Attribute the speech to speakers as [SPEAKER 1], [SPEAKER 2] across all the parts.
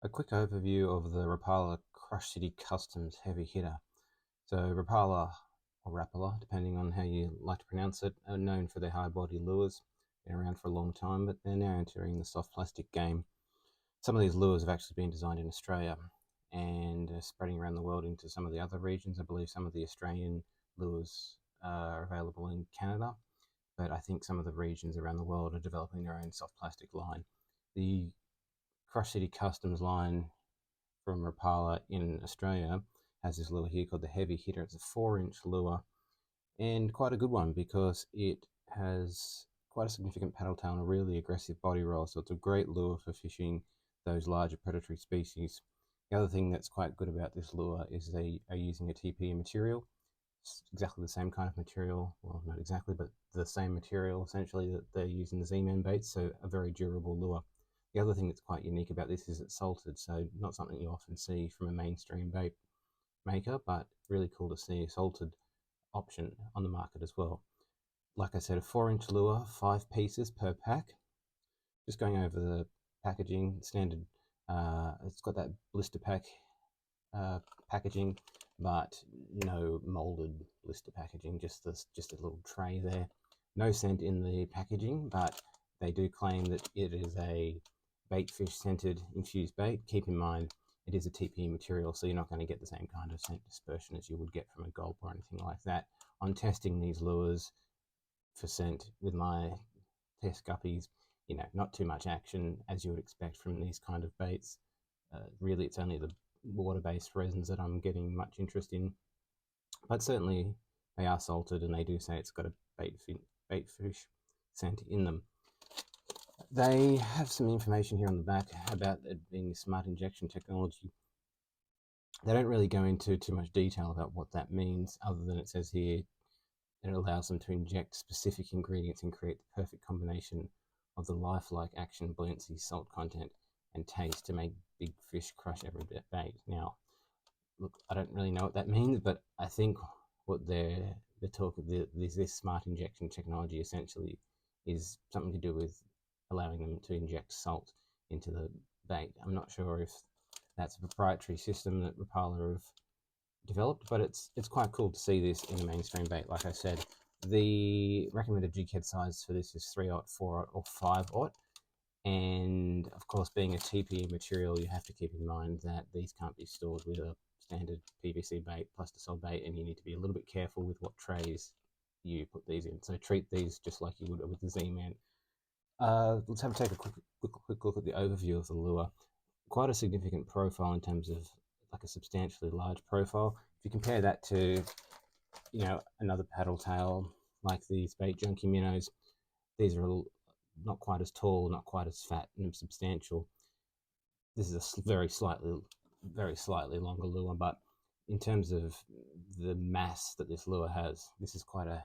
[SPEAKER 1] A quick overview of the Rapala Crush City Customs Heavy Hitter. So Rapala, or Rapala, depending on how you like to pronounce it, are known for their high body lures. Been around for a long time, but they're now entering the soft plastic game. Some of these lures have actually been designed in Australia and are spreading around the world into some of the other regions. I believe some of the Australian lures are available in Canada, but I think some of the regions around the world are developing their own soft plastic line. The Crush City Customs line from Rapala in Australia has this lure here called the Heavy Hitter. It's a 4-inch lure and quite a good one because it has quite a significant paddle tail and a really aggressive body roll. So it's a great lure for fishing those larger predatory species. The other thing that's quite good about this lure is they are using a TPE material. It's exactly the same kind of material, well, not exactly, but the same material essentially that they use in the Z-Man baits, so a very durable lure. The other thing that's quite unique about this is it's salted, so not something you often see from a mainstream bait maker, but really cool to see a salted option on the market as well. Like I said, a 4-inch lure, 5 pieces per pack. Just going over the packaging, standard, it's got that blister pack packaging, but no molded blister packaging, just a little tray there. No scent in the packaging, but they do claim that it is a bait fish scented infused bait. Keep in mind, it is a TPE material, so you're not going to get the same kind of scent dispersion as you would get from a gulp or anything like that. On testing these lures for scent with my test guppies, not too much action as you would expect from these kind of baits. Really, it's only the water-based resins that I'm getting much interest in, but certainly they are salted and they do say it's got a bait fish scent in them. They have some information here on the back about it being smart injection technology. They don't really go into too much detail about what that means, other than it says here it allows them to inject specific ingredients and create the perfect combination of the lifelike action, buoyancy, salt content, and taste to make big fish crush every bait. Now, look, I don't really know what that means, but I think what the talk of this smart injection technology essentially is something to do with allowing them to inject salt into the bait. I'm not sure if that's a proprietary system that Rapala have developed, but it's quite cool to see this in a mainstream bait. Like I said, the recommended jig head size for this is 3/0, 4/0, or 5/0. And of course, being a TPE material, you have to keep in mind that these can't be stored with a standard PVC bait, plastisol bait, and you need to be a little bit careful with what trays you put these in. So treat these just like you would with the Z-Man. Let's take a quick look at the overview of the lure. Quite a significant profile in terms of like a substantially large profile. If you compare that to, another paddle tail like these bait junkie minnows, these are not quite as tall, not quite as fat and substantial. This is a very slightly longer lure, but in terms of the mass that this lure has, this is quite a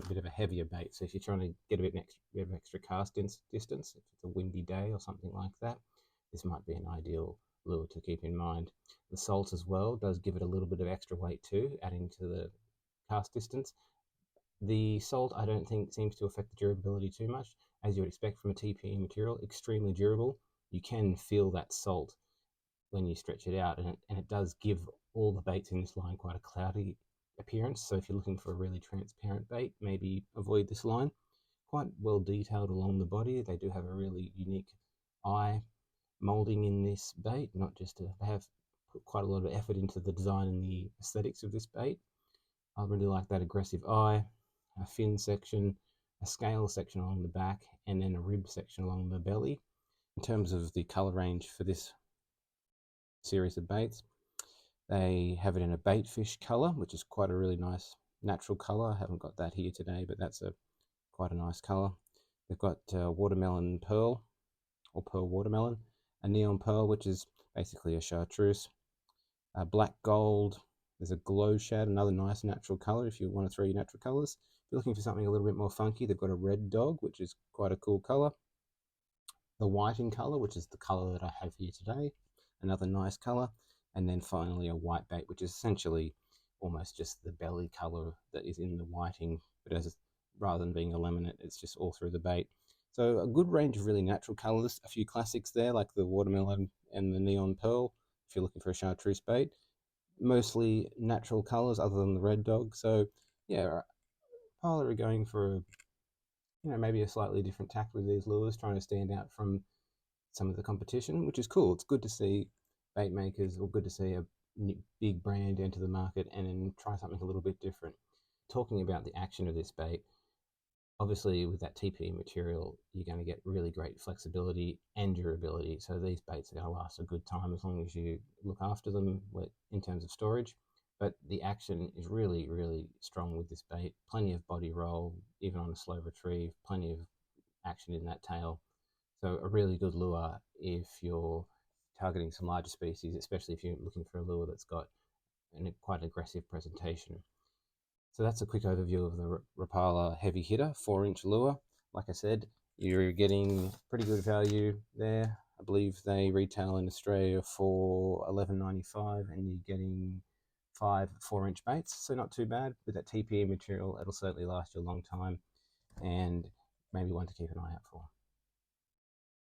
[SPEAKER 1] bit of a heavier bait. So if you're trying to get a bit of extra cast distance, if it's a windy day or something like that, this might be an ideal lure to keep in mind. The salt as well does give it a little bit of extra weight too, adding to the cast distance. The salt, I don't think, seems to affect the durability too much, as you would expect from a TPE material. Extremely durable. You can feel that salt when you stretch it out, and it does give all the baits in this line quite a cloudy appearance. So if you're looking for a really transparent bait, maybe avoid this line. Quite well detailed along the body. They do have a really unique eye molding in this bait, not just to have put quite a lot of effort into the design and the aesthetics of this bait. I really like that aggressive eye, a fin section, a scale section along the back, and then a rib section along the belly. In terms of the color range for this series of baits, they have it in a bait fish color, which is quite a really nice natural color. I haven't got that here today, but that's quite a nice color. They've got watermelon pearl, or pearl watermelon, a neon pearl, which is basically a chartreuse, black gold. There's a glow shad, another nice natural color if you want to throw your natural colors. If you're looking for something a little bit more funky, they've got a red dog, which is quite a cool color. The whiting color, which is the color that I have here today, another nice color. And then finally a white bait, which is essentially almost just the belly color that is in the whiting, but rather than being a laminate, it's just all through the bait. So a good range of really natural colours, a few classics there like the watermelon and the neon pearl if you're looking for a chartreuse bait. Mostly natural colours other than the red dog. So yeah, Rapala are going for maybe a slightly different tack with these lures, trying to stand out from some of the competition, which is cool. It's good to see bait makers, or good to see a big brand enter the market and then try something a little bit different. Talking about the action of this bait, obviously with that TPE material, you're going to get really great flexibility and durability. So these baits are going to last a good time as long as you look after them in terms of storage. But the action is really, really strong with this bait. Plenty of body roll, even on a slow retrieve, plenty of action in that tail. So a really good lure if you're targeting some larger species, especially if you're looking for a lure that's got quite aggressive presentation. So that's a quick overview of the Rapala Heavy Hitter 4-inch lure. Like I said, you're getting pretty good value there. I believe they retail in Australia for $11.95 and you're getting 5 4-inch baits, so not too bad. With that TPE material, it'll certainly last you a long time and maybe one to keep an eye out for.